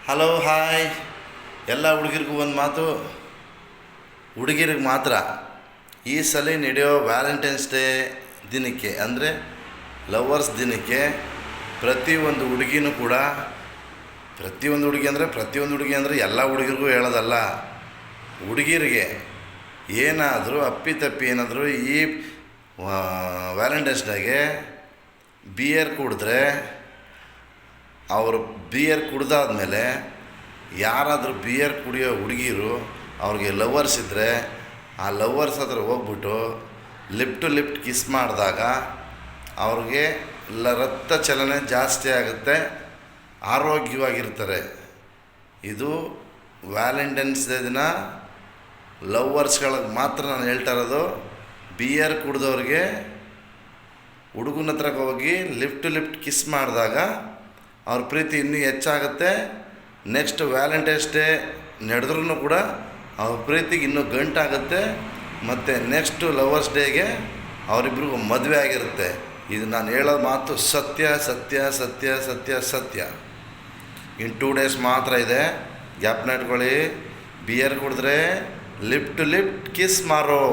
Hello hi. ಎಲ್ಲ ಹುಡುಗಿರಿಗೂ ಒಂದು ಮಾತು, ಹುಡುಗಿರಿಗೆ ಮಾತ್ರ ಈ ಸಲ ನಡೆಯೋ ವ್ಯಾಲೆಂಟೈನ್ಸ್ ಡೇ ದಿನಕ್ಕೆ ಅಂದರೆ ಲವರ್ಸ್ ದಿನಕ್ಕೆ ಪ್ರತಿಯೊಂದು ಹುಡುಗಿನೂ ಕೂಡ, ಪ್ರತಿಯೊಂದು ಹುಡುಗಿ ಅಂದರೆ ಎಲ್ಲ ಹುಡುಗಿರಿಗೂ ಹೇಳೋದಲ್ಲ, ಹುಡುಗಿರಿಗೆ ಏನಾದರೂ ಅಪ್ಪಿತಪ್ಪಿ ಏನಾದರೂ ಈ ವ್ಯಾಲೆಂಟೈನ್ಸ್ ಡೇಗೆ ಬಿಯರ್ ಕುಡಿದ್ರೆ, ಅವರು ಬಿಯರ್ ಕುಡ್ದಾದ್ಮೇಲೆ ಯಾರಾದರೂ ಬಿಯರ್ ಕುಡಿಯೋ ಹುಡುಗಿರು ಅವ್ರಿಗೆ ಲವರ್ಸ್ ಇದ್ದರೆ ಆ ಲವರ್ಸ್ ಹತ್ರ ಹೋಗ್ಬಿಟ್ಟು ಲಿಪ್ ಟು ಲಿಪ್ ಕಿಸ್ ಮಾಡಿದಾಗ ಅವ್ರಿಗೆ ರಕ್ತ ಚಲನೆ ಜಾಸ್ತಿ ಆಗುತ್ತೆ, ಆರೋಗ್ಯವಾಗಿರ್ತಾರೆ. ಇದು ವ್ಯಾಲೆಂಟೈನ್ಸ್ ಡೇ ದಿನ ಲವ್ವರ್ಸ್ಗಳಿಗೆ ಮಾತ್ರ ನಾನು ಹೇಳ್ತಾ ಇರೋದು. ಬಿಯರ್ ಕುಡ್ದವ್ರಿಗೆ ಹುಡುಗನ ಹತ್ರಕ್ಕೆ ಹೋಗಿ ಲಿಫ್ಟ್ ಟು ಲಿಫ್ಟ್ ಕಿಸ್ ಮಾಡಿದಾಗ ಅವ್ರ ಪ್ರೀತಿ ಇನ್ನೂ ಹೆಚ್ಚಾಗುತ್ತೆ. ನೆಕ್ಸ್ಟ್ ವ್ಯಾಲೆಂಟೈನ್ಸ್ ಡೇ ನಡೆದ್ರೂ ಕೂಡ ಅವ್ರ ಪ್ರೀತಿಗೆ ಇನ್ನೂ ಗಂಟಾಗುತ್ತೆ. ಮತ್ತು ನೆಕ್ಸ್ಟು ಲವರ್ಸ್ ಡೇಗೆ ಅವರಿಬ್ರಿಗೂ ಮದುವೆ ಆಗಿರುತ್ತೆ. ಇದು ನಾನು ಹೇಳೋ ಮಾತು ಸತ್ಯ ಸತ್ಯ ಸತ್ಯ ಸತ್ಯ ಸತ್ಯ. ಇನ್ನು 2 ಡೇಸ್ ಮಾತ್ರ ಇದೆ, ಜ್ಞಾಪನ ಇಟ್ಕೊಳ್ಳಿ. ಬಿಯರ್ ಕುಡಿದ್ರೆ ಲಿಪ್ ಟು ಲಿಪ್ ಕಿಸ್ ಮಾರೋ.